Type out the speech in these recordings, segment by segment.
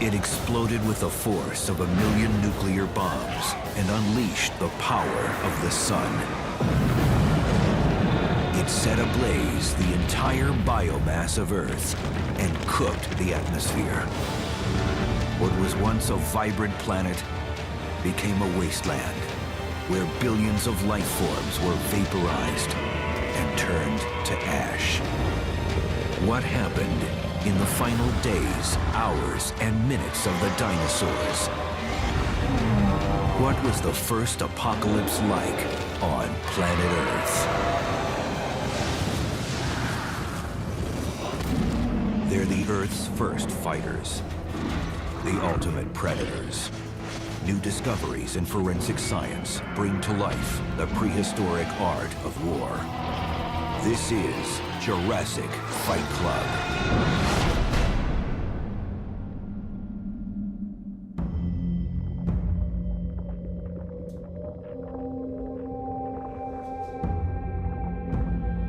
It exploded with the force of 1,000,000 nuclear bombs and unleashed the power of the sun. It set ablaze the entire biomass of Earth and cooked the atmosphere. What was once a vibrant planet became a wasteland where billions of life forms were vaporized and turned to ash. What happened in the final days, hours, and minutes of the dinosaurs? What was the first apocalypse like on planet Earth? They're the Earth's first fighters, the ultimate predators. New discoveries in forensic science bring to life the prehistoric art of war. This is Jurassic Fight Club.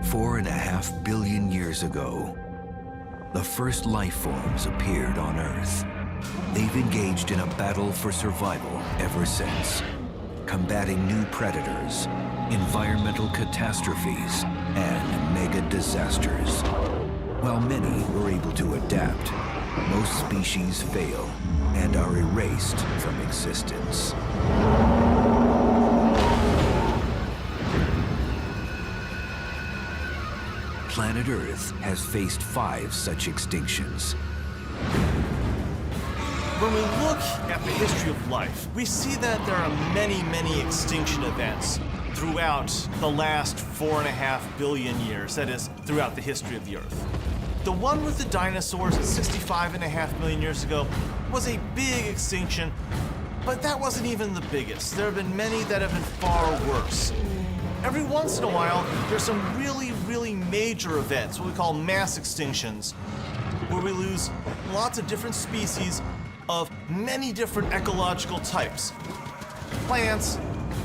Four and a half billion years ago, the first life forms appeared on Earth. They've engaged in a battle for survival ever since, combating new predators, environmental catastrophes, and mega disasters. While many were able to adapt, most species fail and are erased from existence. Planet Earth has faced 5 such extinctions. When we look at the history of life, we see that there are many, many extinction events throughout the last 4.5 billion years, that is, throughout the history of the Earth. The one with the dinosaurs 65.5 million years ago was a big extinction, but that wasn't even the biggest. There have been many that have been far worse. Every once in a while, there's some really, really major events, what we call mass extinctions, where we lose lots of different species of many different ecological types. Plants,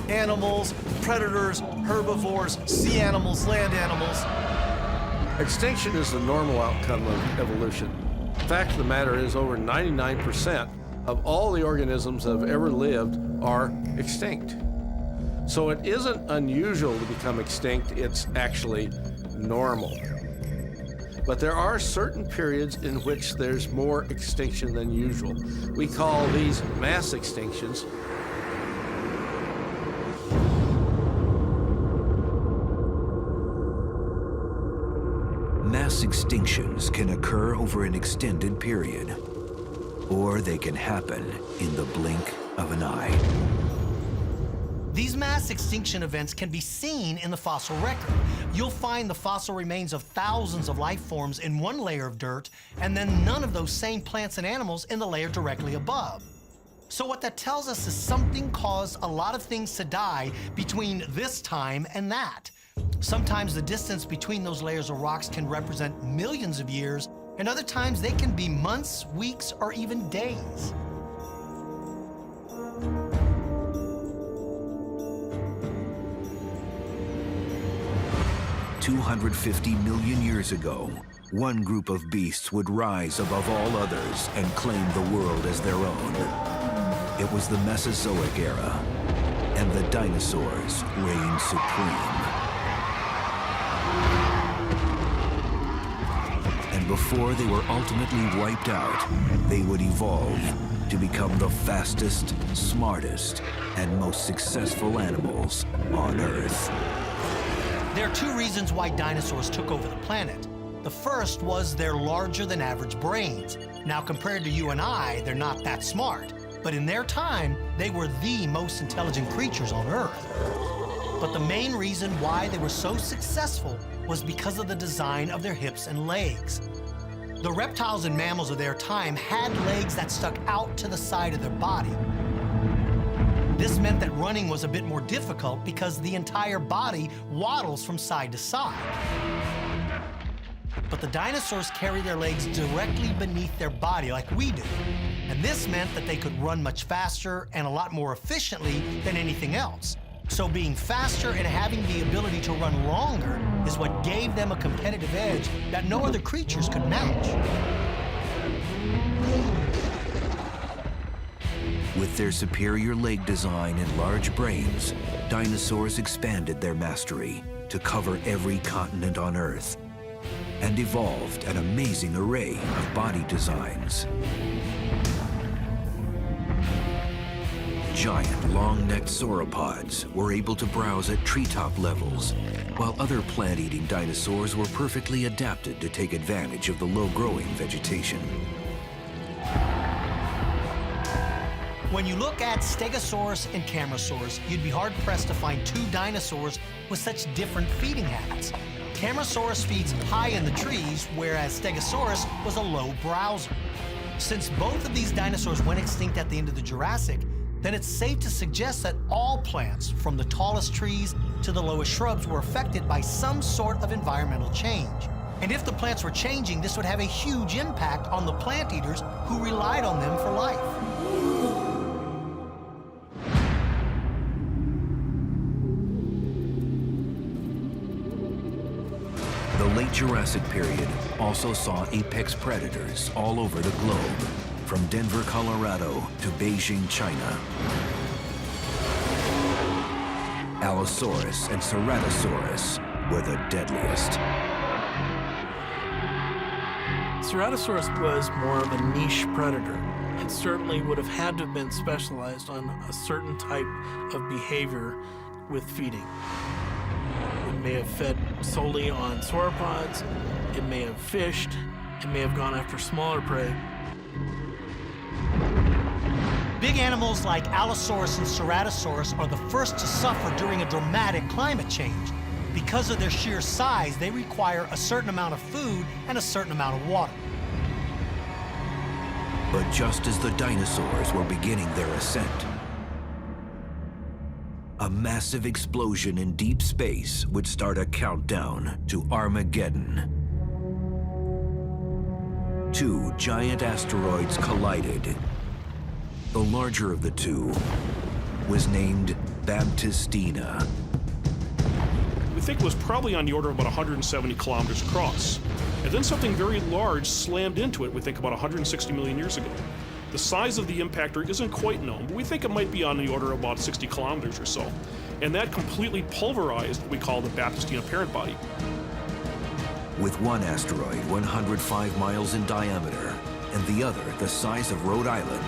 animals, predators, herbivores, sea animals, land animals. Extinction is the normal outcome of evolution. The fact of the matter is over 99% of all the organisms that have ever lived are extinct. So it isn't unusual to become extinct, it's actually normal. But there are certain periods in which there's more extinction than usual. We call these mass extinctions. Mass extinctions can occur over an extended period, or they can happen in the blink of an eye. These mass extinction events can be seen in the fossil record. You'll find the fossil remains of thousands of life forms in one layer of dirt, and then none of those same plants and animals in the layer directly above. So what that tells us is something caused a lot of things to die between this time and that. Sometimes the distance between those layers of rocks can represent millions of years, and other times they can be months, weeks, or even days. $250 million years ago, one group of beasts would rise above all others and claim the world as their own. It was the Mesozoic era, and the dinosaurs reigned supreme. And before they were ultimately wiped out, they would evolve to become the fastest, smartest, and most successful animals on Earth. There are 2 reasons why dinosaurs took over the planet. The first was their larger than average brains. Now, compared to you and I, they're not that smart. But in their time, they were the most intelligent creatures on Earth. But the main reason why they were so successful was because of the design of their hips and legs. The reptiles and mammals of their time had legs that stuck out to the side of their body. This meant that running was a bit more difficult because the entire body waddles from side to side. But the dinosaurs carry their legs directly beneath their body like we do. And this meant that they could run much faster and a lot more efficiently than anything else. So being faster and having the ability to run longer is what gave them a competitive edge that no other creatures could match. With their superior leg design and large brains, dinosaurs expanded their mastery to cover every continent on Earth and evolved an amazing array of body designs. Giant, long-necked sauropods were able to browse at treetop levels, while other plant-eating dinosaurs were perfectly adapted to take advantage of the low-growing vegetation. When you look at Stegosaurus and Camarasaurus, you'd be hard-pressed to find two dinosaurs with such different feeding habits. Camarasaurus feeds high in the trees, whereas Stegosaurus was a low browser. Since both of these dinosaurs went extinct at the end of the Jurassic, then it's safe to suggest that all plants, from the tallest trees to the lowest shrubs, were affected by some sort of environmental change. And if the plants were changing, this would have a huge impact on the plant eaters who relied on them for life. The late Jurassic period also saw apex predators all over the globe, from Denver, Colorado to Beijing, China. Allosaurus and Ceratosaurus were the deadliest. Ceratosaurus was more of a niche predator. It certainly would have had to have been specialized on a certain type of behavior with feeding. It may have fed solely on sauropods, it may have fished, it may have gone after smaller prey. Big animals like Allosaurus and Ceratosaurus are the first to suffer during a dramatic climate change. Because of their sheer size, they require a certain amount of food and a certain amount of water. But just as the dinosaurs were beginning their ascent, a massive explosion in deep space would start a countdown to Armageddon. Two giant asteroids collided. The larger of the two was named Baptistina. We think it was probably on the order of about 170 kilometers across. And then something very large slammed into it, we think about 160 million years ago. The size of the impactor isn't quite known, but we think it might be on the order of about 60 kilometers or so. And that completely pulverized what we call the Baptistina parent body. With one asteroid 105 miles in diameter and the other the size of Rhode Island,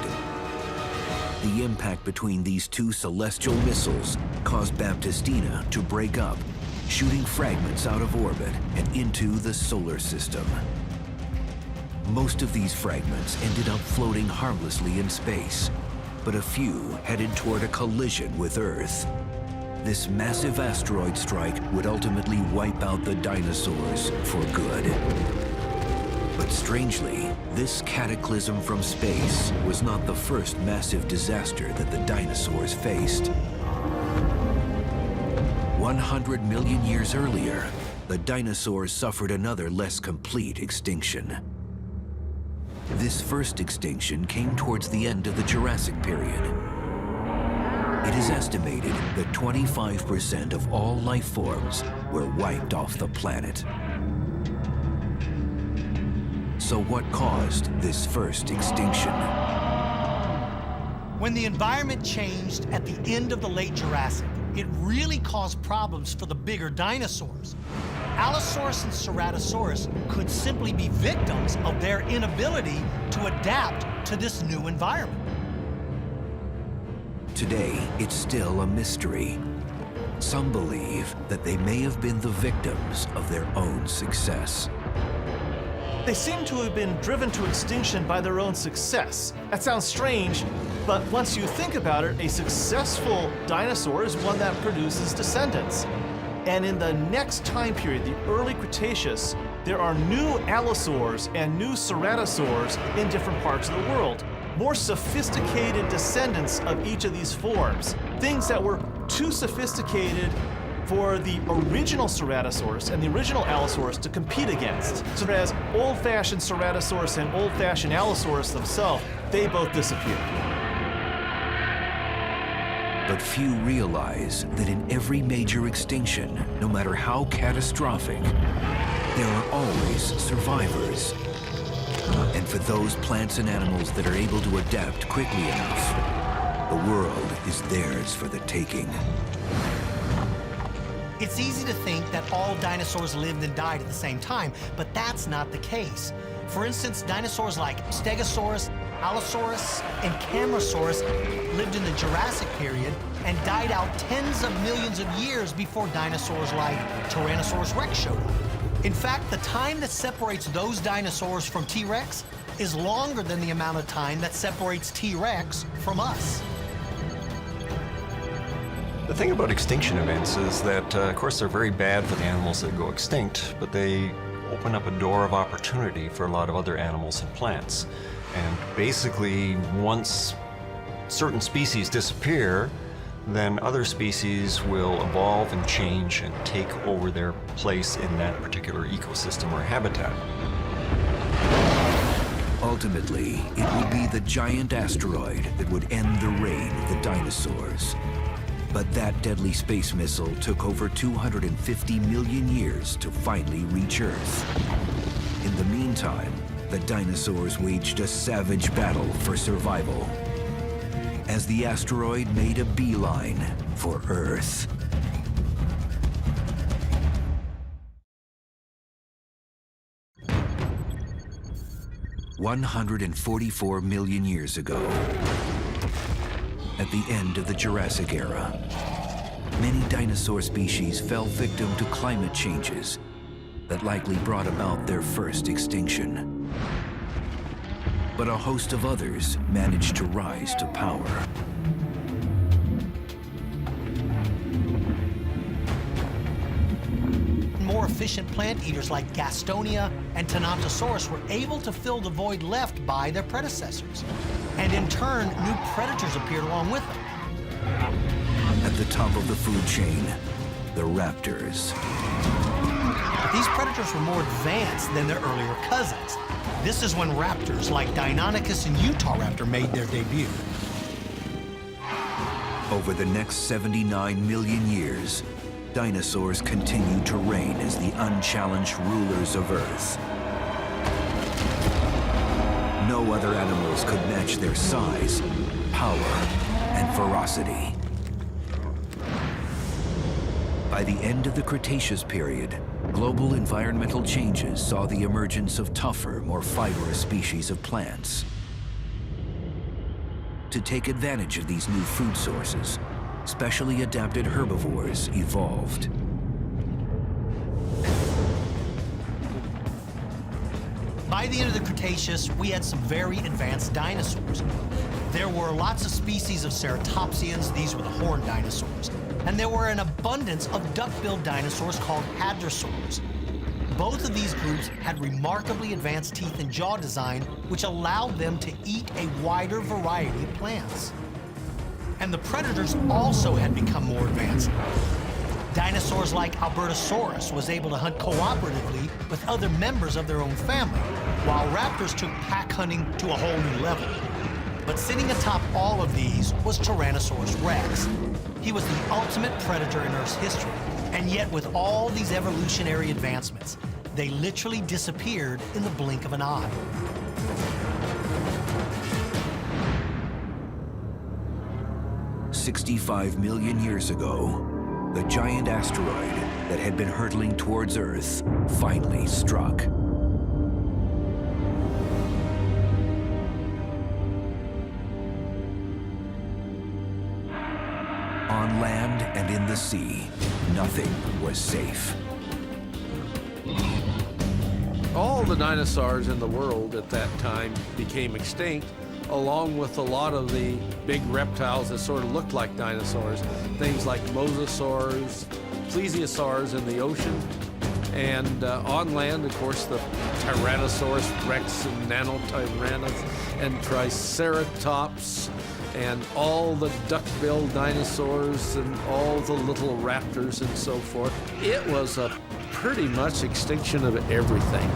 the impact between these two celestial missiles caused Baptistina to break up, shooting fragments out of orbit and into the solar system. Most of these fragments ended up floating harmlessly in space, but a few headed toward a collision with Earth. This massive asteroid strike would ultimately wipe out the dinosaurs for good. But strangely, this cataclysm from space was not the first massive disaster that the dinosaurs faced. 100 million years earlier, the dinosaurs suffered another less complete extinction. This first extinction came towards the end of the Jurassic period. It is estimated that 25% of all life forms were wiped off the planet. So what caused this first extinction? When the environment changed at the end of the late Jurassic, it really caused problems for the bigger dinosaurs. Allosaurus and Ceratosaurus could simply be victims of their inability to adapt to this new environment. Today, it's still a mystery. Some believe that they may have been the victims of their own success. They seem to have been driven to extinction by their own success. That sounds strange, but once you think about it, a successful dinosaur is one that produces descendants. And in the next time period, the early Cretaceous, there are new allosaurs and new ceratosaurs in different parts of the world. More sophisticated descendants of each of these forms. Things that were too sophisticated for the original Ceratosaurus and the original Allosaurus to compete against. So as old-fashioned Ceratosaurus and old-fashioned Allosaurus themselves, they both disappeared. But few realize that in every major extinction, no matter how catastrophic, there are always survivors. And for those plants and animals that are able to adapt quickly enough, The world is theirs for the taking. It's easy to think that all dinosaurs lived and died at the same time, but that's not the case. For instance, dinosaurs like Stegosaurus, Allosaurus, and Camarasaurus lived in the Jurassic period and died out tens of millions of years before dinosaurs like Tyrannosaurus Rex showed up. In fact, the time that separates those dinosaurs from T-Rex is longer than the amount of time that separates T-Rex from us. The thing about extinction events is that, of course, they're very bad for the animals that go extinct, but they open up a door of opportunity for a lot of other animals and plants. And basically, once certain species disappear, then other species will evolve and change and take over their place in that particular ecosystem or habitat. Ultimately, it would be the giant asteroid that would end the reign of the dinosaurs. But that deadly space missile took over 250 million years to finally reach Earth. In the meantime, the dinosaurs waged a savage battle for survival as the asteroid made a beeline for Earth. "144 million years ago, at the end of the Jurassic era, many dinosaur species fell victim to climate changes that likely brought about their first extinction. But a host of others managed to rise to power. More efficient plant eaters like Gastonia and Tenontosaurus were able to fill the void left by their predecessors. And in turn, new predators appeared along with them. At the top of the food chain, the raptors. These predators were more advanced than their earlier cousins. This is when raptors like Deinonychus and Utahraptor made their debut. Over the next 79 million years, dinosaurs continued to reign as the unchallenged rulers of Earth. No other animals could match their size, power, and ferocity. By the end of the Cretaceous period, global environmental changes saw the emergence of tougher, more fibrous species of plants. To take advantage of these new food sources, specially adapted herbivores evolved. By the end of the Cretaceous, we had some very advanced dinosaurs. There were lots of species of ceratopsians, these were the horned dinosaurs, and there were an abundance of duck-billed dinosaurs called hadrosaurs. Both of these groups had remarkably advanced teeth and jaw design, which allowed them to eat a wider variety of plants. And the predators also had become more advanced. Dinosaurs like Albertosaurus was able to hunt cooperatively with other members of their own family, while raptors took pack hunting to a whole new level. But sitting atop all of these was Tyrannosaurus Rex. He was the ultimate predator in Earth's history, and yet with all these evolutionary advancements, they literally disappeared in the blink of an eye. "65 million years ago, the giant asteroid that had been hurtling towards Earth finally struck. On land and in the sea, nothing was safe. All the dinosaurs in the world at that time became extinct, along with a lot of the big reptiles that sort of looked like dinosaurs. Things like mosasaurs, plesiosaurs in the ocean, and on land, of course, the Tyrannosaurus Rex and Nanotyrannus and Triceratops, and all the duck-billed dinosaurs and all the little raptors and so forth. It was a pretty much extinction of everything.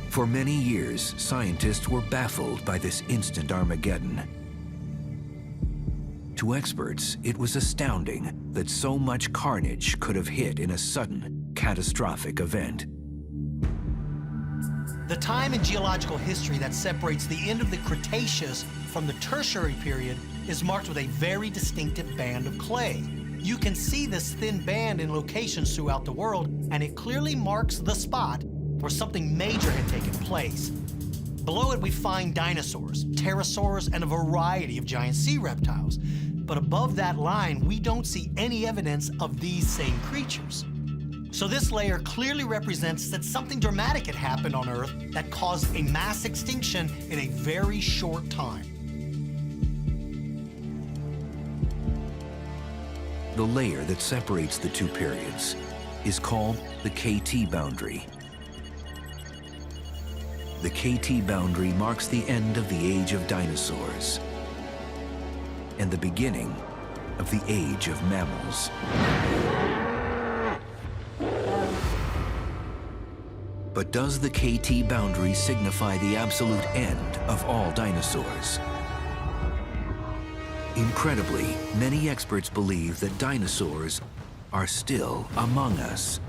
For many years, scientists were baffled by this instant Armageddon. To experts, it was astounding that so much carnage could have hit in a sudden, catastrophic event. The The time in geological history that separates the end of the Cretaceous from the Tertiary period is marked with a very distinctive band of clay. You can see this thin band in locations throughout the world, and it clearly marks the spot where something major had taken place. Below it, we find dinosaurs, pterosaurs, and a variety of giant sea reptiles. But above that line, we don't see any evidence of these same creatures. So this layer clearly represents that something dramatic had happened on Earth that caused a mass extinction in a very short time. The layer that separates the two periods is called the KT boundary. The KT boundary marks the end of the age of dinosaurs and the beginning of the age of mammals. But does the KT boundary signify the absolute end of all dinosaurs? Incredibly, many experts believe that dinosaurs are still among us.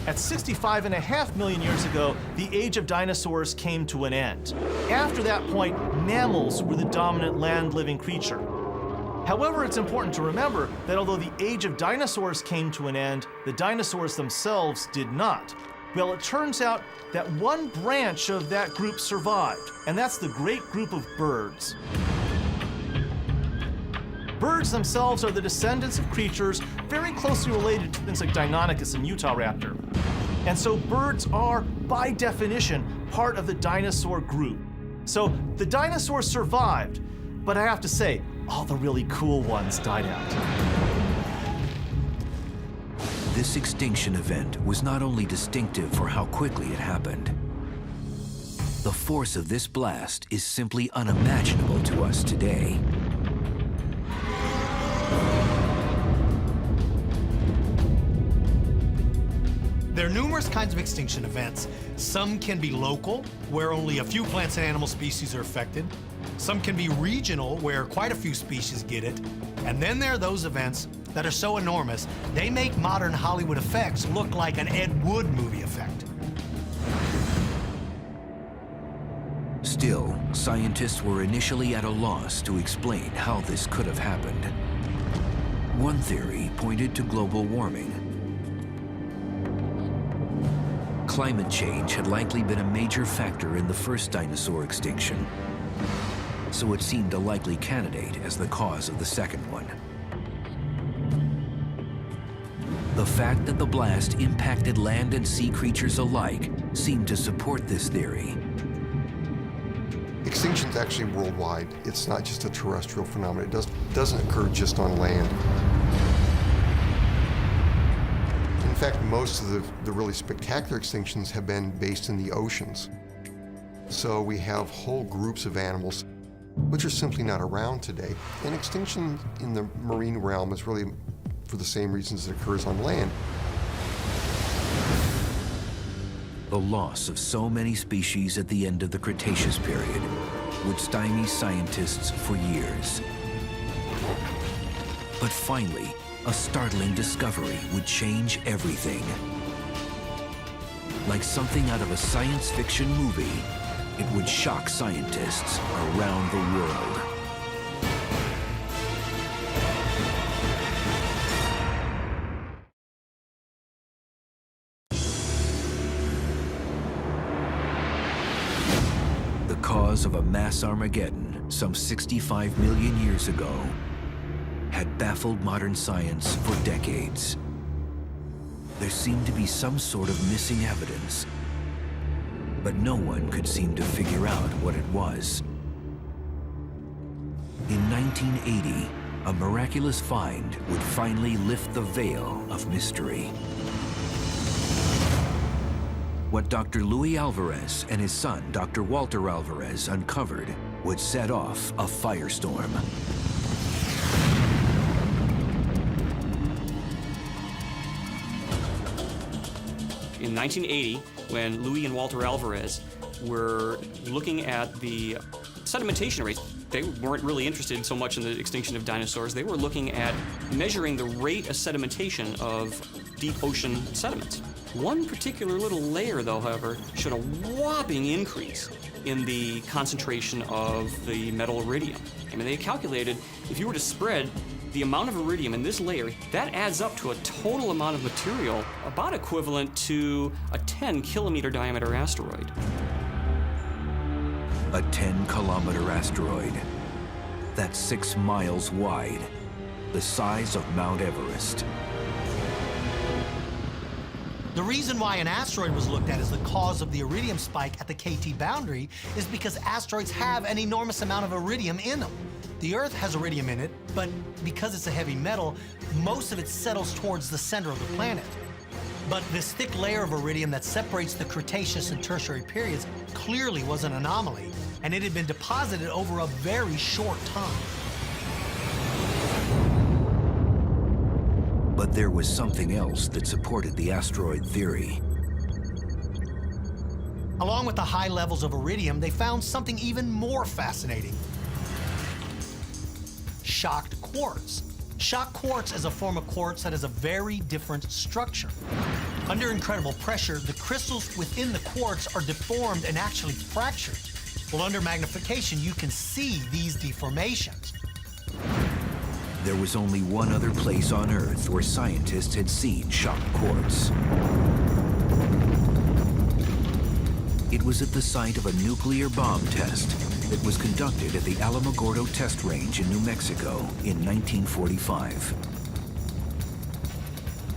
At 65.5 million years ago, the age of dinosaurs came to an end. After that point, mammals were the dominant land-living creature. However, it's important to remember that although the age of dinosaurs came to an end, the dinosaurs themselves did not. Well, it turns out that one branch of that group survived, and that's the great group of birds. Birds themselves are the descendants of creatures very closely related to things like Deinonychus and Utahraptor. And so birds are, by definition, part of the dinosaur group. So the dinosaurs survived, but I have to say, all the really cool ones died out. This extinction event was not only distinctive for how quickly it happened. The force of this blast is simply unimaginable to us today. There are numerous kinds of extinction events. Some can be local, where only a few plants and animal species are affected. Some can be regional, where quite a few species get it. And then there are those events that are so enormous, they make modern Hollywood effects look like an Ed Wood movie effect. Still, scientists were initially at a loss to explain how this could have happened. One theory pointed to global warming. Climate change had likely been a major factor in the first dinosaur extinction, so it seemed a likely candidate as the cause of the second one. The fact that the blast impacted land and sea creatures alike seemed to support this theory. Extinction's actually worldwide. It's not just a terrestrial phenomenon. It doesn't occur just on land. In fact, most of the really spectacular extinctions have been based in the oceans. So we have whole groups of animals which are simply not around today. And extinction in the marine realm is really for the same reasons it occurs on land. The loss of so many species at the end of the Cretaceous period would stymie scientists for years. But finally, a startling discovery would change everything. Like something out of a science fiction movie, it would shock scientists around the world. The cause of a mass Armageddon some 65 million years ago had baffled modern science for decades. There seemed to be some sort of missing evidence, but no one could seem to figure out what it was. In 1980, a miraculous find would finally lift the veil of mystery. What Dr. Luis Alvarez and his son, Dr. Walter Alvarez, uncovered would set off a firestorm. In 1980, when Luis and Walter Alvarez were looking at the sedimentation rates, they weren't really interested so much in the extinction of dinosaurs. They were looking at measuring the rate of sedimentation of deep ocean sediments. One particular little layer, though, however, showed a whopping increase in the concentration of the metal iridium. I mean, they calculated if you were to spread the amount of iridium in this layer, that adds up to a total amount of material about equivalent to a 10-kilometer diameter asteroid. A 10-kilometer asteroid. That's 6 miles wide, the size of Mount Everest. The reason why an asteroid was looked at as the cause of the iridium spike at the KT boundary is because asteroids have an enormous amount of iridium in them. The Earth has iridium in it, but because it's a heavy metal, most of it settles towards the center of the planet. But this thick layer of iridium that separates the Cretaceous and Tertiary periods clearly was an anomaly, and it had been deposited over a very short time. But there was something else that supported the asteroid theory. Along with the high levels of iridium, they found something even more fascinating. Shocked quartz. Shocked quartz is a form of quartz that has a very different structure. Under incredible pressure, the crystals within the quartz are deformed and actually fractured. Well, under magnification, you can see these deformations. There was only one other place on Earth where scientists had seen shocked quartz. It was at the site of a nuclear bomb test that was conducted at the Alamogordo Test Range in New Mexico in 1945.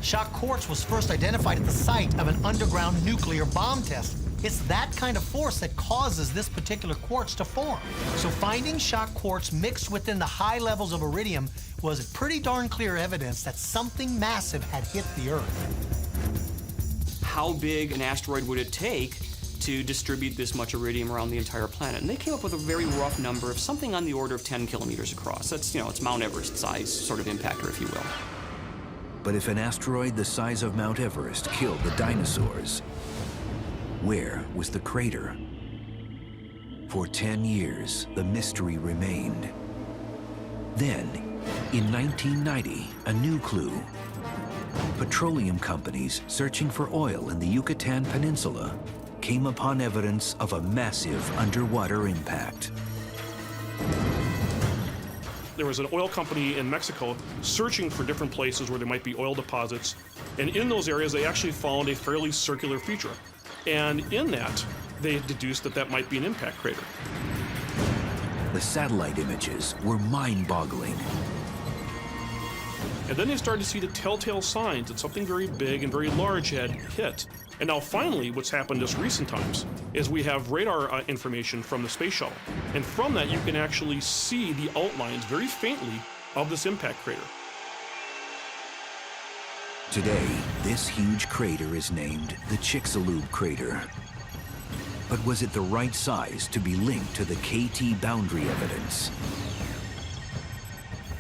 Shocked quartz was first identified at the site of an underground nuclear bomb test. It's that kind of force that causes this particular quartz to form. So finding shocked quartz mixed within the high levels of iridium was pretty darn clear evidence that something massive had hit the Earth. How big an asteroid would it take to distribute this much iridium around the entire planet? And they came up with a very rough number of something on the order of 10 kilometers across. That's, it's Mount Everest size sort of impactor, if you will. But if an asteroid the size of Mount Everest killed the dinosaurs, where was the crater? For 10 years, the mystery remained. Then, in 1990, a new clue. Petroleum companies searching for oil in the Yucatan Peninsula came upon evidence of a massive underwater impact. There was an oil company in Mexico searching for different places where there might be oil deposits. And in those areas, they actually found a fairly circular feature. And in that, they deduced that that might be an impact crater. The satellite images were mind-boggling. And then they started to see the telltale signs that something very big and very large had hit. And now finally, what's happened this recent times is we have radar information from the space shuttle. And from that, you can actually see the outlines very faintly of this impact crater. Today, this huge crater is named the Chicxulub crater. But was it the right size to be linked to the KT boundary evidence?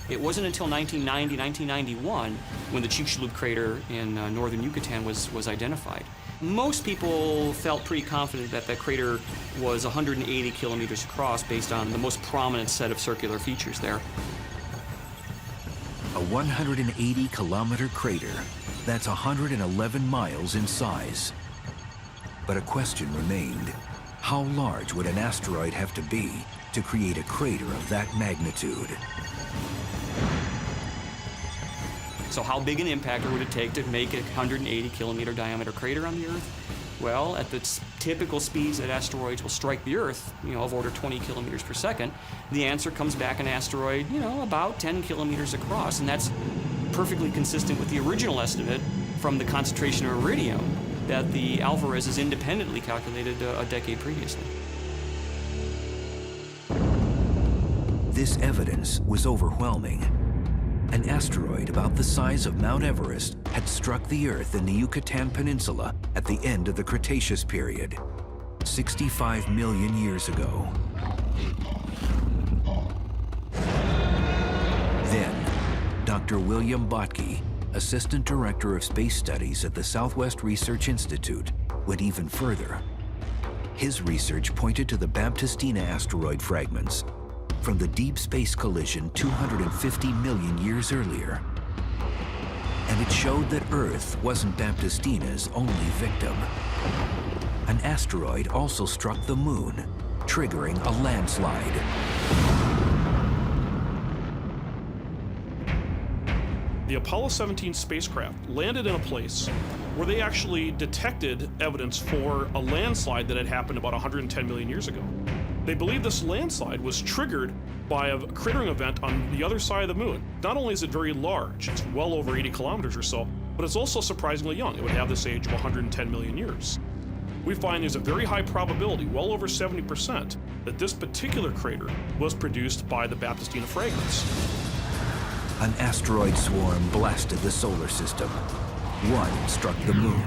It wasn't until 1990, 1991 when the Chicxulub crater in northern Yucatan was identified. Most people felt pretty confident that that crater was 180 kilometers across based on the most prominent set of circular features there. A 180-kilometer crater, that's 111 miles in size. But a question remained. How large would an asteroid have to be to create a crater of that magnitude? So how big an impactor would it take to make a 180-kilometer diameter crater on the Earth? Well, at the typical speeds that asteroids will strike the Earth, of order 20 kilometers per second, the answer comes back an asteroid, about 10 kilometers across, and that's perfectly consistent with the original estimate from the concentration of iridium that the Alvarez's independently calculated a decade previously. This evidence was overwhelming. An asteroid about the size of Mount Everest had struck the Earth in the Yucatan Peninsula at the end of the Cretaceous period, 65 million years ago. Then, Dr. William Bottke, Assistant Director of Space Studies at the Southwest Research Institute, went even further. His research pointed to the Baptistina asteroid fragments, from the deep space collision 250 million years earlier. And it showed that Earth wasn't Baptistina's only victim. An asteroid also struck the moon, triggering a landslide. The Apollo 17 spacecraft landed in a place where they actually detected evidence for a landslide that had happened about 110 million years ago. They believe this landslide was triggered by a cratering event on the other side of the moon. Not only is it very large, it's well over 80 kilometers or so, but it's also surprisingly young. It would have this age of 110 million years. We find there's a very high probability, well over 70%, that this particular crater was produced by the Baptistina fragments. An asteroid swarm blasted the solar system. One struck the moon.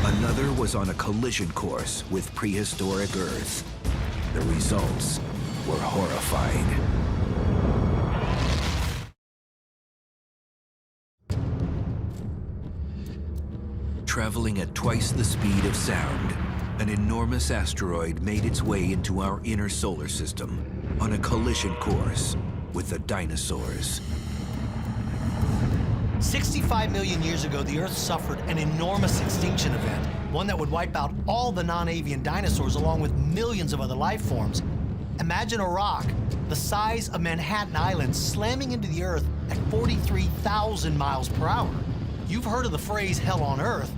Another was on a collision course with prehistoric Earth. The results were horrifying. Traveling at twice the speed of sound, an enormous asteroid made its way into our inner solar system on a collision course with the dinosaurs. 65 million years ago, the Earth suffered an enormous extinction event, one that would wipe out all the non-avian dinosaurs along with millions of other life forms. Imagine a rock the size of Manhattan Island slamming into the Earth at 43,000 miles per hour. You've heard of the phrase hell on Earth.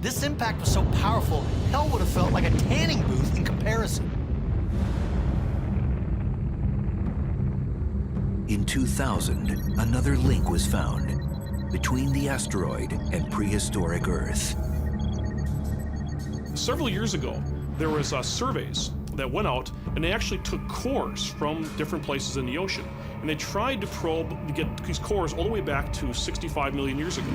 This impact was so powerful, hell would have felt like a tanning booth in comparison. In 2000, another link was found between the asteroid and prehistoric Earth. Several years ago, there was surveys that went out and they actually took cores from different places in the ocean. And they tried to probe to get these cores all the way back to 65 million years ago.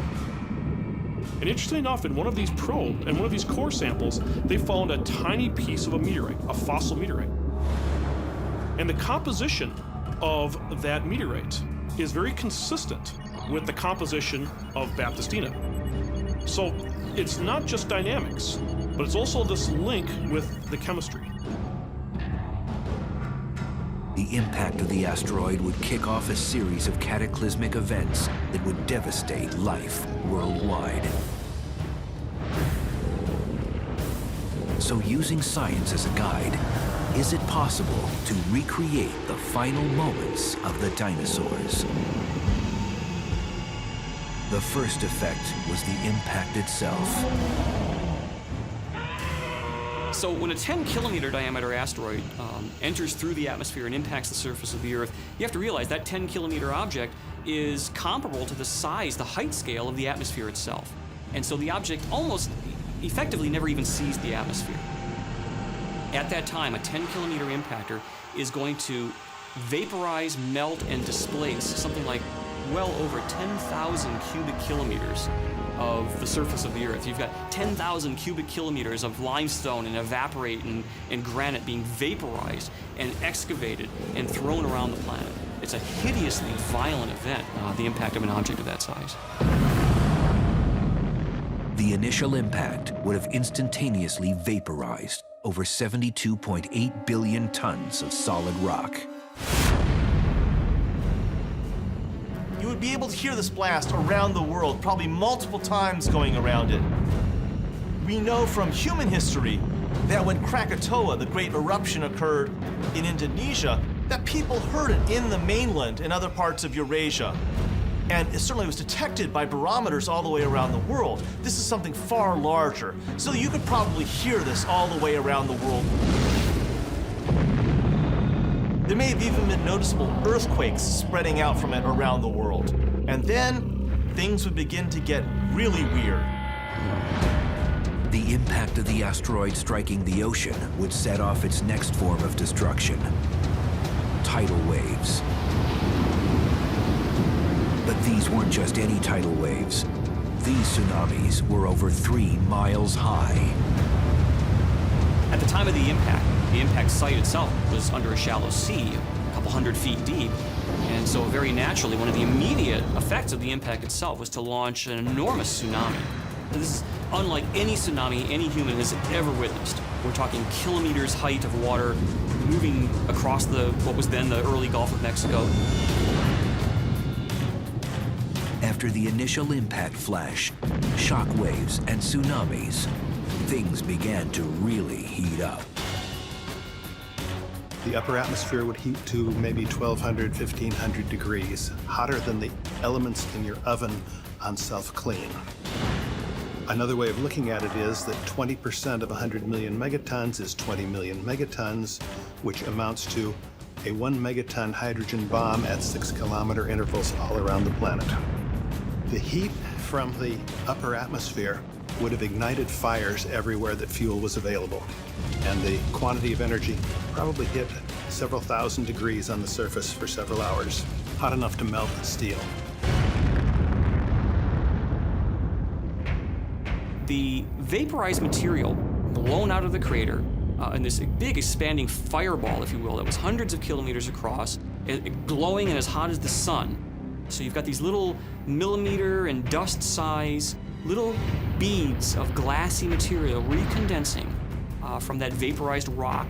And interestingly enough, in one of these probes, and one of these core samples, they found a tiny piece of a meteorite, a fossil meteorite. And the composition of that meteorite is very consistent with the composition of Baptistina. So it's not just dynamics, but it's also this link with the chemistry. The impact of the asteroid would kick off a series of cataclysmic events that would devastate life worldwide. So using science as a guide, is it possible to recreate the final moments of the dinosaurs? The first effect was the impact itself. So when a 10-kilometer diameter asteroid enters through the atmosphere and impacts the surface of the Earth, you have to realize that 10-kilometer object is comparable to the size, the height scale of the atmosphere itself. And so the object almost effectively never even sees the atmosphere. At that time, a 10-kilometer impactor is going to vaporize, melt, and displace something like well over 10,000 cubic kilometers of the surface of the Earth. You've got 10,000 cubic kilometers of limestone and evaporate and granite being vaporized and excavated and thrown around the planet. It's a hideously violent event, the impact of an object of that size. The initial impact would have instantaneously vaporized over 72.8 billion tons of solid rock. You would be able to hear this blast around the world, probably multiple times going around it. We know from human history that when Krakatoa, the great eruption, occurred in Indonesia, that people heard it in the mainland and other parts of Eurasia. And it certainly was detected by barometers all the way around the world. This is something far larger, so you could probably hear this all the way around the world. There may have even been noticeable earthquakes spreading out from it around the world. And then things would begin to get really weird. The impact of the asteroid striking the ocean would set off its next form of destruction: tidal waves. But these weren't just any tidal waves. These tsunamis were over 3 miles high. At the time of the impact site itself was under a shallow sea, a couple hundred feet deep. And so very naturally, one of the immediate effects of the impact itself was to launch an enormous tsunami. This is unlike any tsunami any human has ever witnessed. We're talking kilometers height of water moving across what was then the early Gulf of Mexico. After the initial impact flash, shock waves, and tsunamis, things began to really heat up. The upper atmosphere would heat to maybe 1,200, 1,500 degrees, hotter than the elements in your oven on self-clean. Another way of looking at it is that 20% of 100 million megatons is 20 million megatons, which amounts to a 1 megaton hydrogen bomb at 6-kilometer intervals all around the planet. The heat from the upper atmosphere would have ignited fires everywhere that fuel was available, and the quantity of energy probably hit several thousand degrees on the surface for several hours, hot enough to melt steel. The vaporized material blown out of the crater in this big expanding fireball, if you will, that was hundreds of kilometers across, glowing and as hot as the sun. So you've got these little millimeter and dust size little beads of glassy material recondensing from that vaporized rock,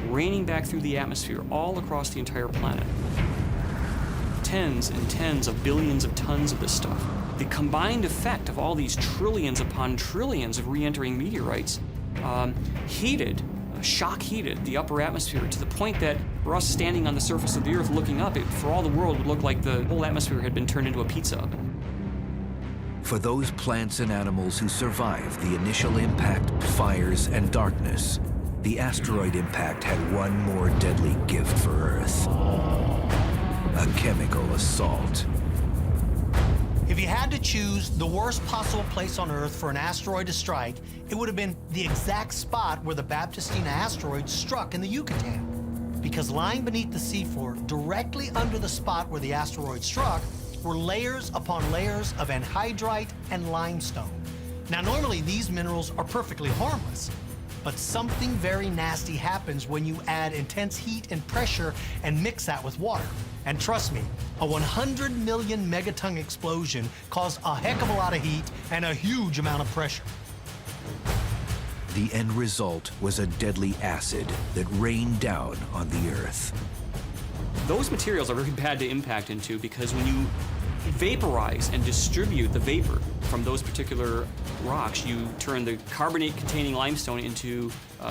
raining back through the atmosphere all across the entire planet. Tens and tens of billions of tons of this stuff. The combined effect of all these trillions upon trillions of re-entering meteorites shock heated the upper atmosphere to the point that for us standing on the surface of the Earth looking up, it, for all the world, would look like the whole atmosphere had been turned into a pizza oven. For those plants and animals who survived the initial impact, fires, and darkness, the asteroid impact had one more deadly gift for Earth: a chemical assault. If you had to choose the worst possible place on Earth for an asteroid to strike, it would have been the exact spot where the Baptistina asteroid struck in the Yucatan. Because lying beneath the seafloor, directly under the spot where the asteroid struck, were layers upon layers of anhydrite and limestone. Now, normally these minerals are perfectly harmless, but something very nasty happens when you add intense heat and pressure and mix that with water. And trust me, a 100 million megaton explosion caused a heck of a lot of heat and a huge amount of pressure. The end result was a deadly acid that rained down on the Earth. Those materials are very bad to impact into because when you vaporize and distribute the vapor from those particular rocks, you turn the carbonate-containing limestone into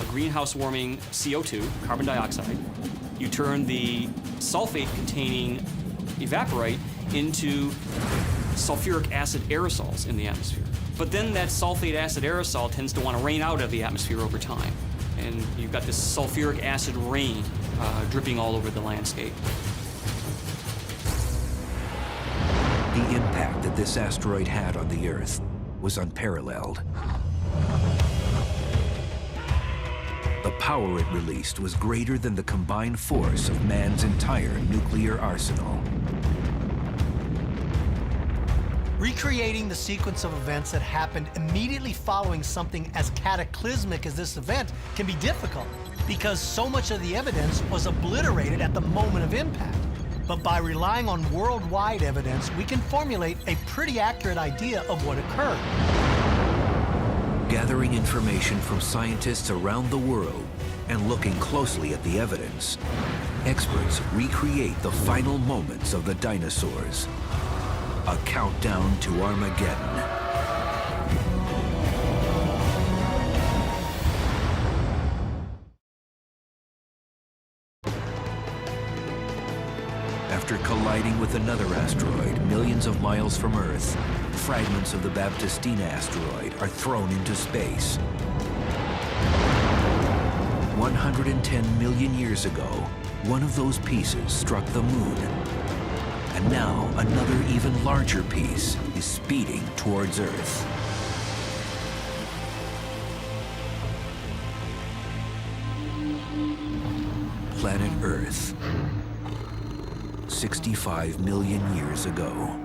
greenhouse-warming CO2, carbon dioxide. You turn the sulfate-containing evaporite into sulfuric acid aerosols in the atmosphere. But then that sulfate acid aerosol tends to want to rain out of the atmosphere over time. And you've got this sulfuric acid rain dripping all over the landscape. The impact that this asteroid had on the Earth was unparalleled. The power it released was greater than the combined force of man's entire nuclear arsenal. Recreating the sequence of events that happened immediately following something as cataclysmic as this event can be difficult because so much of the evidence was obliterated at the moment of impact. But by relying on worldwide evidence, we can formulate a pretty accurate idea of what occurred. Gathering information from scientists around the world and looking closely at the evidence, experts recreate the final moments of the dinosaurs. A countdown to Armageddon. After colliding with another asteroid millions of miles from Earth, fragments of the Baptistina asteroid are thrown into space. 110 million years ago, one of those pieces struck the moon. And now another even larger piece is speeding towards Earth. Planet Earth, 65 million years ago.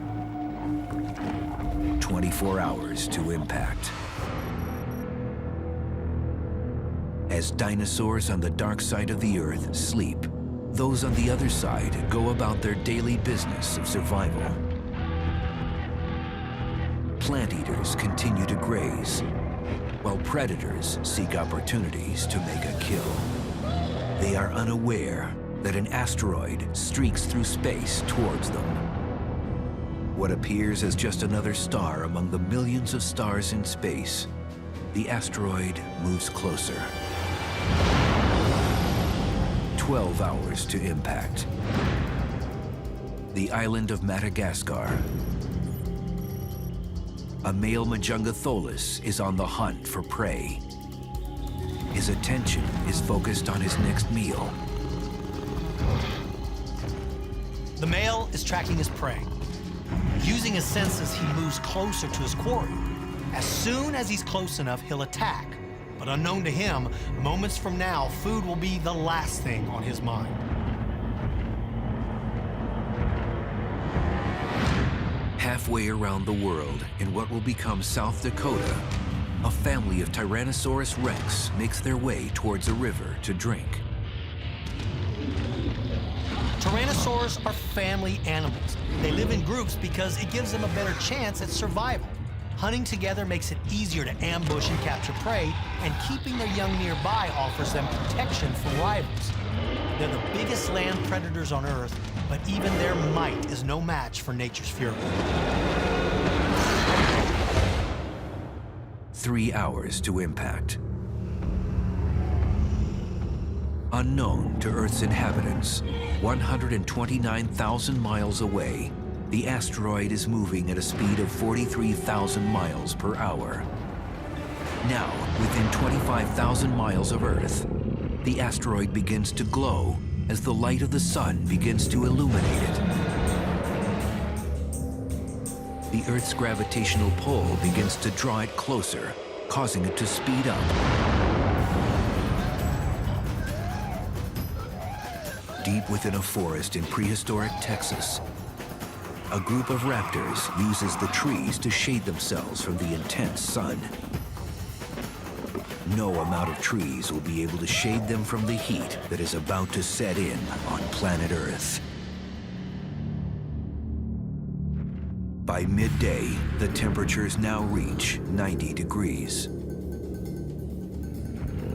24 hours to impact. As dinosaurs on the dark side of the Earth sleep, those on the other side go about their daily business of survival. Plant eaters continue to graze, while predators seek opportunities to make a kill. They are unaware that an asteroid streaks through space towards them. What appears as just another star among the millions of stars in space, the asteroid moves closer. 12 hours to impact. The island of Madagascar. A male Majungatholus is on the hunt for prey. His attention is focused on his next meal. The male is tracking his prey. Using his senses, he moves closer to his quarry. As soon as he's close enough, he'll attack. But unknown to him, moments from now, food will be the last thing on his mind. Halfway around the world, in what will become South Dakota, a family of Tyrannosaurus rex makes their way towards a river to drink. Tyrannosaurs are family animals. They live in groups because it gives them a better chance at survival. Hunting together makes it easier to ambush and capture prey, and keeping their young nearby offers them protection from rivals. They're the biggest land predators on Earth, but even their might is no match for nature's fury. 3 hours to impact. Unknown to Earth's inhabitants, 129,000 miles away, the asteroid is moving at a speed of 43,000 miles per hour. Now, within 25,000 miles of Earth, the asteroid begins to glow as the light of the sun begins to illuminate it. The Earth's gravitational pull begins to draw it closer, causing it to speed up. Deep within a forest in prehistoric Texas, a group of raptors uses the trees to shade themselves from the intense sun. No amount of trees will be able to shade them from the heat that is about to set in on planet Earth. By midday, the temperatures now reach 90 degrees.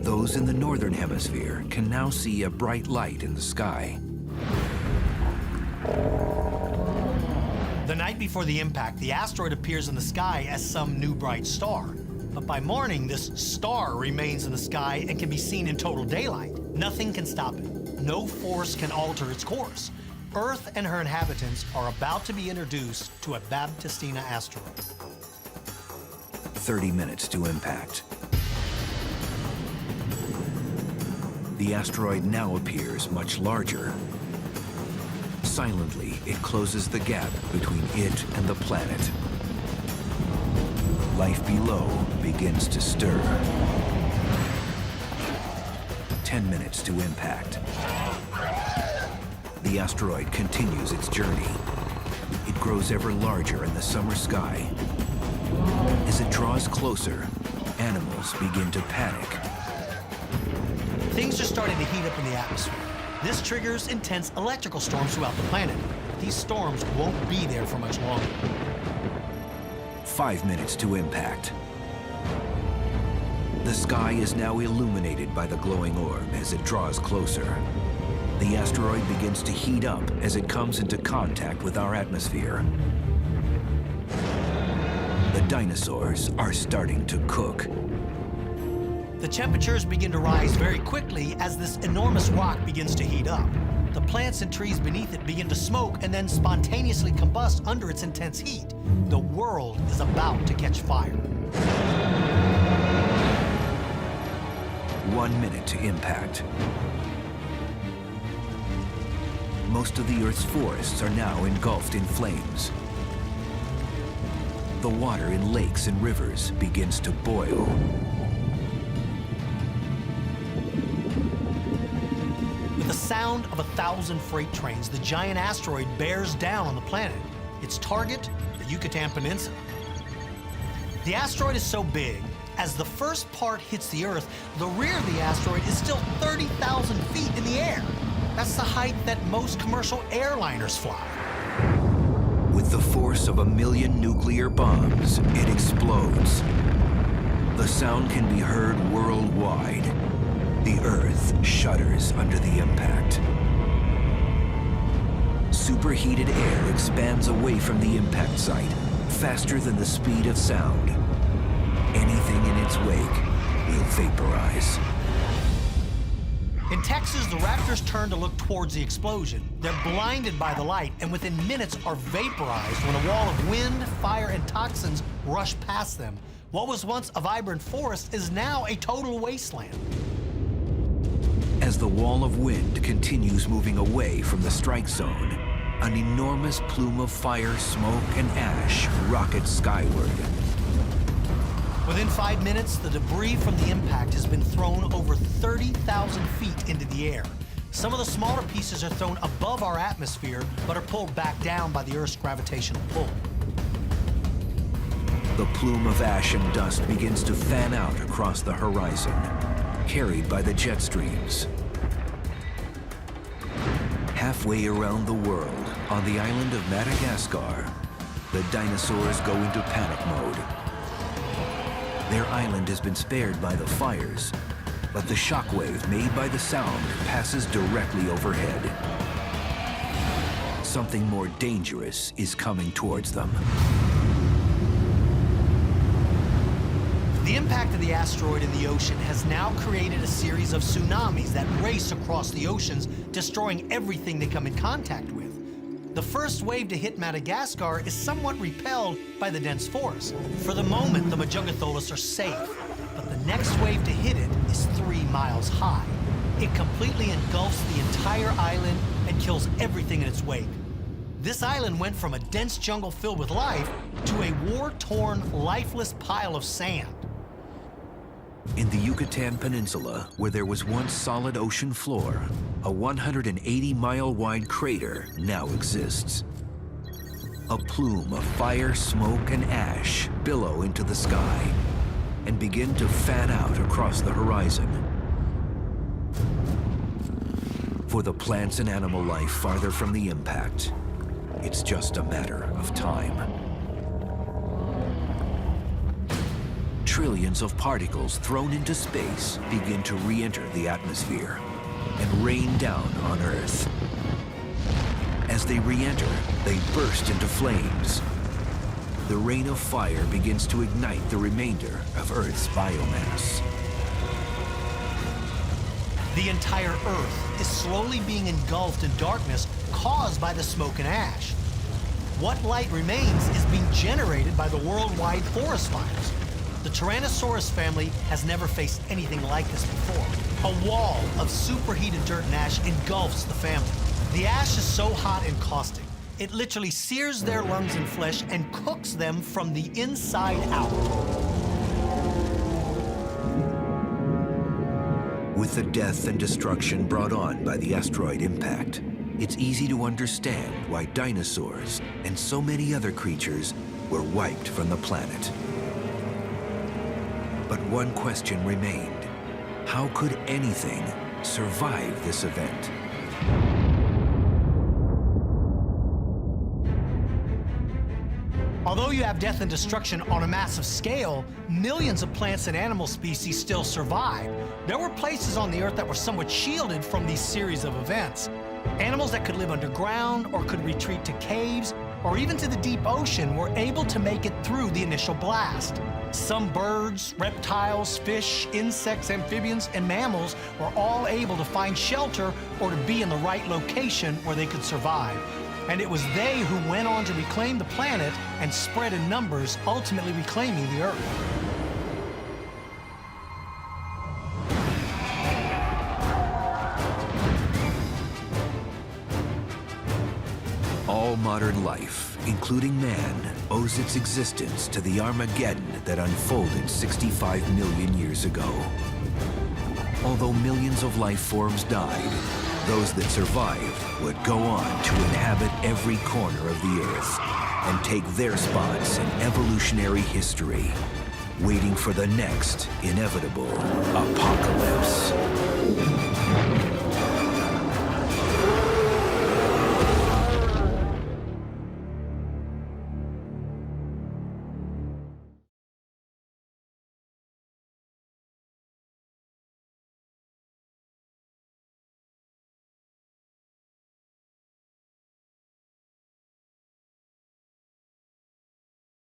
Those in the northern hemisphere can now see a bright light in the sky. The night before the impact, the asteroid appears in the sky as some new bright star. But by morning, this star remains in the sky and can be seen in total daylight. Nothing can stop it. No force can alter its course. Earth and her inhabitants are about to be introduced to a Baptistina asteroid. 30 minutes to impact. The asteroid now appears much larger. Silently, it closes the gap between it and the planet. Life below begins to stir. 10 minutes to impact. The asteroid continues its journey. It grows ever larger in the summer sky. As it draws closer, animals begin to panic. Things are starting to heat up in the atmosphere. This triggers intense electrical storms throughout the planet. These storms won't be there for much longer. 5 minutes to impact. The sky is now illuminated by the glowing orb as it draws closer. The asteroid begins to heat up as it comes into contact with our atmosphere. The dinosaurs are starting to cook. The temperatures begin to rise very quickly as this enormous rock begins to heat up. The plants and trees beneath it begin to smoke and then spontaneously combust under its intense heat. The world is about to catch fire. 1 minute to impact. Most of the Earth's forests are now engulfed in flames. The water in lakes and rivers begins to boil. With the sound of 1,000 freight trains, the giant asteroid bears down on the planet. Its target, the Yucatan Peninsula. The asteroid is so big, as the first part hits the Earth, the rear of the asteroid is still 30,000 feet in the air. That's the height that most commercial airliners fly. With the force of 1 million nuclear bombs, it explodes. The sound can be heard worldwide. The Earth shudders under the impact. Superheated air expands away from the impact site, faster than the speed of sound. Anything in its wake will vaporize. In Texas, the raptors turn to look towards the explosion. They're blinded by the light and within minutes are vaporized when a wall of wind, fire, and toxins rush past them. What was once a vibrant forest is now a total wasteland. As the wall of wind continues moving away from the strike zone, an enormous plume of fire, smoke, and ash rockets skyward. Within 5 minutes, the debris from the impact has been thrown over 30,000 feet into the air. Some of the smaller pieces are thrown above our atmosphere, but are pulled back down by the Earth's gravitational pull. The plume of ash and dust begins to fan out across the horizon, carried by the jet streams. Halfway around the world, on the island of Madagascar, the dinosaurs go into panic mode. Their island has been spared by the fires, but the shockwave made by the sound passes directly overhead. Something more dangerous is coming towards them. The impact of the asteroid in the ocean has now created a series of tsunamis that race across the oceans, destroying everything they come in contact with. The first wave to hit Madagascar is somewhat repelled by the dense forest. For the moment, the Majungatholus are safe, but the next wave to hit it is 3 miles high. It completely engulfs the entire island and kills everything in its wake. This island went from a dense jungle filled with life to a war-torn, lifeless pile of sand. In the Yucatan Peninsula, where there was once solid ocean floor, a 180-mile-wide crater now exists. A plume of fire, smoke, and ash billow into the sky and begin to fan out across the horizon. For the plants and animal life farther from the impact, it's just a matter of time. Trillions of particles thrown into space begin to re-enter the atmosphere and rain down on Earth. As they re-enter, they burst into flames. The rain of fire begins to ignite the remainder of Earth's biomass. The entire Earth is slowly being engulfed in darkness caused by the smoke and ash. What light remains is being generated by the worldwide forest fires. The Tyrannosaurus family has never faced anything like this before. A wall of superheated dirt and ash engulfs the family. The ash is so hot and caustic, it literally sears their lungs and flesh and cooks them from the inside out. With the death and destruction brought on by the asteroid impact, it's easy to understand why dinosaurs and so many other creatures were wiped from the planet. But one question remained. How could anything survive this event? Although you have death and destruction on a massive scale, millions of plants and animal species still survive. There were places on the Earth that were somewhat shielded from these series of events. Animals that could live underground or could retreat to caves or even to the deep ocean were able to make it through the initial blast. Some birds, reptiles, fish, insects, amphibians, and mammals were all able to find shelter or to be in the right location where they could survive. And it was they who went on to reclaim the planet and spread in numbers, ultimately reclaiming the Earth. All modern life, including man, owes its existence to the Armageddon that unfolded 65 million years ago. Although millions of life forms died, those that survived would go on to inhabit every corner of the Earth and take their spots in evolutionary history, waiting for the next inevitable apocalypse.